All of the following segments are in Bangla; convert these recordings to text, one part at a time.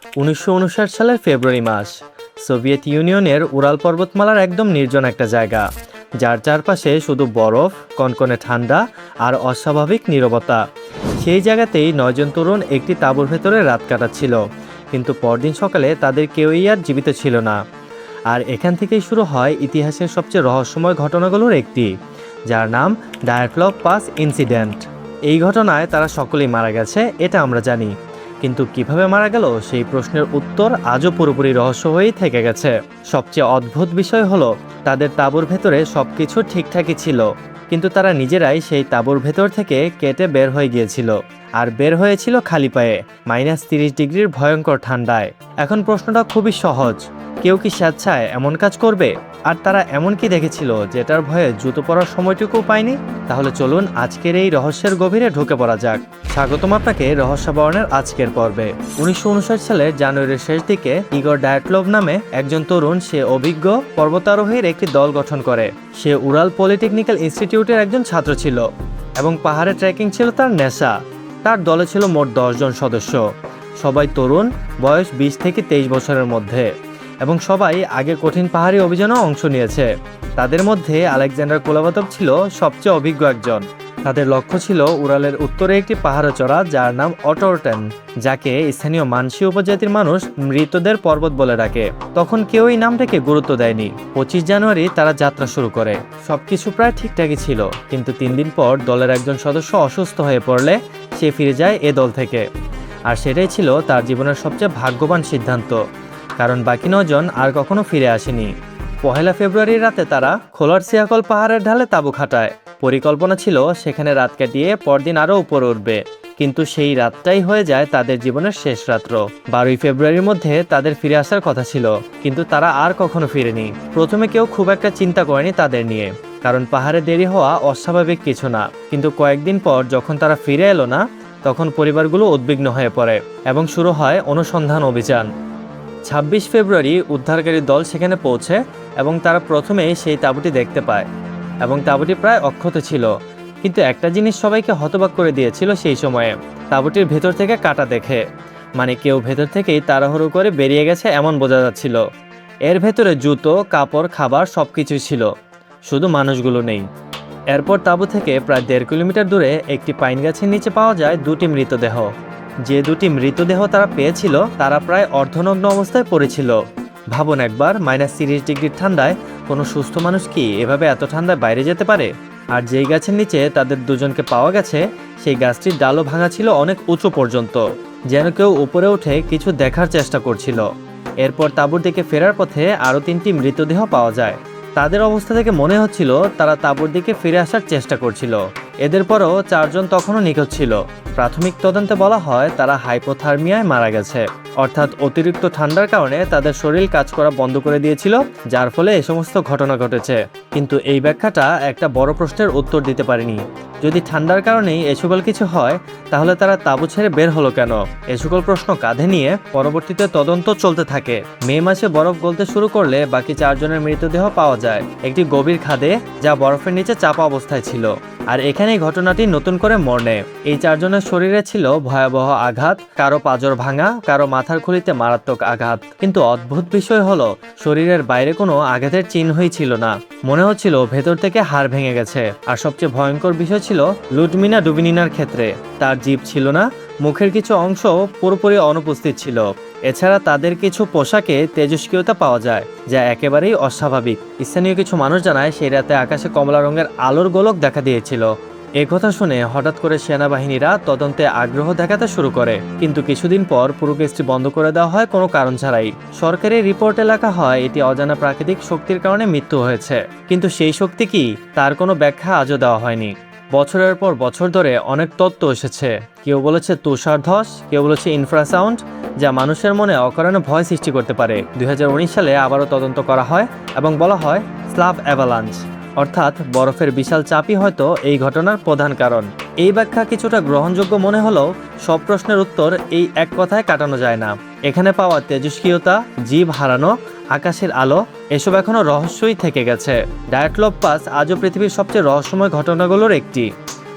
1959 সালের ফেব্রুয়ারি মাস। সোভিয়েত ইউনিয়নের উরাল পর্বতমালার একদম নির্জন একটা জায়গা, যার চারপাশে শুধু বরফ, কনকনে ঠান্ডা আর অস্বাভাবিক নীরবতা। সেই জায়গাতেই 9 জন তরুণ একটি তাঁবুর ভেতরে রাত কাটাচ্ছিল, কিন্তু পরদিন সকালে তাদের কেউই আর জীবিত ছিল না। আর এখান থেকেই শুরু হয় ইতিহাসের সবচেয়ে রহস্যময় ঘটনাগুলোর একটি, যার নাম ডায়াটলভ পাস ইনসিডেন্ট। এই ঘটনায় তারা সকলেই মারা গেছে, এটা আমরা জানি, কিন্তু কিভাবে মারা গেল সেই প্রশ্নের উত্তর আজও পুরোপুরি রহস্য হয়েই থেকে গেছে। সবচেয়ে অদ্ভুত বিষয় হলো, তাদের তাঁবুর ভেতরে সবকিছু ঠিকঠাকই ছিল, কিন্তু তারা নিজেরাই সেই তাঁবুর ভেতর থেকে কেটে বের হয়ে গিয়েছিল, আর বের হয়েছিল খালি পায়ে, -30 ডিগ্রির ভয়ঙ্কর ঠান্ডায়। এখন প্রশ্নটা খুবই সহজ, কেউ কি স্বেচ্ছায় এমন কাজ করবে? আর তারা এমন কি দেখেছিল যেটার ভয়ে জুতো পরার সময়টুকু পায়নি? তাহলে চলুন আজকের এই রহস্যের গভীরে ঢুকে পড়া যাক। স্বাগতম আপনাকে রহস্যাবরণের আজকের পর্বে। 1959 সালের জানুয়ারির শেষ দিকে ইগর ডায়াটলভ নামে একজন তরুণ, সে অভিজ্ঞ পর্বতারোহীর একটি দল গঠন করে। সে উরাল পলিটেকনিক্যাল ইনস্টিটিউটের একজন ছাত্র ছিল এবং পাহাড়ে ট্রেকিং ছিল তার নেশা। তার দলে ছিল মোট 10 জন সদস্য, সবাই তরুণ, বয়স 20 থেকে 23 বছরের মধ্যে, এবং সবাই আগে কঠিন পাহাড়ি অভিযানেও অংশ নিয়েছে। তাদের মধ্যে আলেকজান্ডার কোলাবাতভ ছিল সবচেয়ে অভিজ্ঞ একজন। তাদের লক্ষ্য ছিল উরালের উত্তরে একটি পাহাড়ে চড়া, যার নাম অটোরটেন, যাকে স্থানীয় মানসি উপজাতির মানুষ মৃতদের পর্বত বলে ডাকে। তখন কেউ এই নামটাকে গুরুত্ব দেয়নি। 25 জানুয়ারি তারা যাত্রা শুরু করে। সবকিছু প্রায় ঠিকঠাকই ছিল, কিন্তু 3 দিন পর দলের একজন সদস্য অসুস্থ হয়ে পড়লে সে ফিরে যায় এ দল থেকে। আর সেটাই ছিল তার জীবনের সবচেয়ে ভাগ্যবান সিদ্ধান্ত, কারণ বাকি 9 জন আর কখনো ফিরে আসেনি। 1 ফেব্রুয়ারির রাতে তারা খোলার সিয়াকল পাহাড়ের ঢালে তাঁবু খাটায়। পরিকল্পনা ছিল সেখানে রাত কাটিয়ে পরদিন আরও উপরে উঠবে, কিন্তু সেই রাতটাই হয়ে যায় তাদের জীবনের শেষ রাত্র। 12 ফেব্রুয়ারির মধ্যে তাদের ফিরে আসার কথা ছিল, কিন্তু তারা আর কখনো ফিরেনি। প্রথমে কেউ খুব একটা চিন্তা করেনি তাদের নিয়ে, কারণ পাহাড়ে দেরি হওয়া অস্বাভাবিক কিছু না। কিন্তু কয়েকদিন পর যখন তারা ফিরে এলো না, তখন পরিবারগুলো উদ্বিগ্ন হয়ে পড়ে এবং শুরু হয় অনুসন্ধান অভিযান। 26 ফেব্রুয়ারি উদ্ধারকারী দল সেখানে পৌঁছে এবং তারা প্রথমেই সেই তাঁবুটি দেখতে পায়, এবং তাঁবুটি প্রায় অক্ষত ছিল। কিন্তু একটা জিনিস সবাইকে হতবাক করে দিয়েছিল সেই সময়ে, তাঁবুটির ভেতর থেকে কাটা দেখে। মানে কেউ ভেতর থেকেই তাড়াহুড়ো করে বেরিয়ে গেছে এমন বোঝা যাচ্ছিল। এর ভেতরে জুতো, কাপড়, খাবার সবকিছুই ছিল, শুধু মানুষগুলো নেই। এরপর তাঁবু থেকে প্রায় 1.5 কিলোমিটার দূরে একটি পাইন গাছের নিচে পাওয়া যায় 2টি মৃতদেহ। যে 2টি মৃতদেহ তারা পেয়েছিল, তারা প্রায় অর্ধনগ্ন অবস্থায় পড়েছিল। ভাবুন একবার, -30 ডিগ্রির ঠান্ডায় কোনো সুস্থ মানুষ কি এভাবে এত ঠান্ডায় বাইরে যেতে পারে? আর যেই গাছের নিচে তাদের দুজনকে পাওয়া গেছে, সেই গাছটির ডালও ভাঙা ছিল অনেক উঁচু পর্যন্ত, যেন কেউ উপরে উঠে কিছু দেখার চেষ্টা করছিল। এরপর তাঁবুর দিকে ফেরার পথে আরও 3টি মৃতদেহ পাওয়া যায়। তাদের অবস্থা থেকে মনে হচ্ছিল তারা তাঁবুর দিকে ফিরে আসার চেষ্টা করছিল। এদের পরও 4 জন তখনও নিখোঁজ ছিল। প্রাথমিক তদন্তে বলা হয় তারা হাইপোথার্মিয়ায় মারা গেছে, অর্থাৎ অতিরিক্ত ঠান্ডার কারণে তাদের শরীর কাজ করা বন্ধ করে দিয়েছিল, যার ফলে এই সমস্ত ঘটনা ঘটেছে। কিন্তু এই ব্যাখ্যাটা একটা বড় প্রশ্নের উত্তর দিতে পারেনি। যদি ঠান্ডার কারণেই এ সকল কিছু হয়, তাহলে তারা তাঁবু ছেড়ে বের হলো কেন? এ সকল প্রশ্ন কাঁধে নিয়ে পরবর্তীতে তদন্ত চলতে থাকে। মে মাসে বরফ গলতে শুরু করলে বাকি 4 জনের মৃতদেহ পাওয়া যায় একটি গভীর খাদে, যা বরফের নিচে চাপা অবস্থায় ছিল। আর এখানেই ঘটনাটি নতুন করে মোড় নেয়। এই 4 জনের শরীরে ছিল ভয়াবহ আঘাত, কারো পাঁজর ভাঙা, কারো মাথার খুলিতে মারাত্মক আঘাত। কিন্তু অদ্ভুত বিষয় হলো, শরীরের বাইরে কোনো আঘাতের চিহ্নই ছিল না, মনে হচ্ছিল ভেতর থেকে হাড় ভেঙে গেছে। আর সবচেয়ে ভয়ঙ্কর বিষয় ছিল লুডমিনা ডুবিনিনার ক্ষেত্রে, তার জিভ ছিল না, মুখের কিছু অংশ পুরোপুরি অনুপস্থিত ছিল। এছাড়া তাদের কিছু পোশাকে তেজস্ক্রিয়তা পাওয়া যায়, যা একেবারেই অস্বাভাবিক। স্থানীয় কিছু মানুষ জানায় সেই রাতে আকাশে কমলা রঙের আলোর গোলক দেখা দিয়েছিল। এ কথা শুনে হঠাৎ করে সেনাবাহিনীরা তদন্তে আগ্রহ দেখাতে শুরু করে, কিন্তু কিছুদিন পর পুরো কেসটি বন্ধ করে দেওয়া হয় কোনো কারণ ছাড়াই। সরকারি রিপোর্টে লেখা হয় এটি অজানা প্রাকৃতিক শক্তির কারণে মৃত্যু হয়েছে, কিন্তু সেই শক্তি কি, তার কোনো ব্যাখ্যা আজও দেওয়া হয়নি। বছরের পর বছর ধরে অনেক তত্ত্ব এসেছে। কেউ বলেছে তুষার ধস, কেউ বলেছে ইনফ্রাসাউন্ড, যা মানুষের মনে অকারণে ভয় সৃষ্টি করতে পারে। 2019 সালে আবারও তদন্ত করা হয় এবং বলা হয় স্লাভ অ্যাভালাঞ্চ, অর্থাৎ বরফের বিশাল চাপই হয়তো এই ঘটনার প্রধান কারণ। এই ব্যাখ্যা কিছুটা গ্রহণযোগ্য মনে হলেও সব প্রশ্নের উত্তর এই এক কথায় কাটানো যায় না। এখানে পাওয়া তেজস্ক্রিয়তা, জীব হারানো, আকাশের আলো, এসব এখনো রহস্যই থেকে গেছে। ডায়াটলভ পাস আজও পৃথিবীর সবচেয়ে রহস্যময় ঘটনাগুলোর একটি।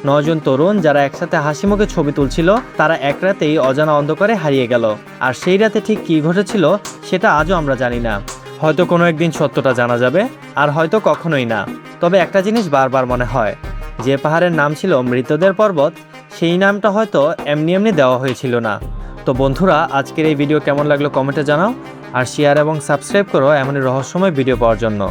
9 জন তরুণ যারা একসাথে হাসি মুখে ছবি তুলছিল তারা এক রাতেই অজানা অন্ধকারে হারিয়ে গেল। আর সেই রাতে ঠিক কী ঘটেছিল সেটা আজও আমরা জানি না। হয়তো কোনো একদিন সত্যটা জানা যাবে, আর হয়তো কখনোই না। তবে একটা জিনিস বারবার মনে হয়, যে পাহাড়ের নাম ছিল মৃতদের পর্বত, সেই নামটা হয়তো এমনি এমনি দেওয়া হয়েছিল না। তো বন্ধুরা, আজকের এই ভিডিও কেমন লাগলো কমেন্টে জানাও, আর শেয়ার এবং সাবস্ক্রাইব করো এমনই রহস্যময় ভিডিও পাওয়ার জন্য।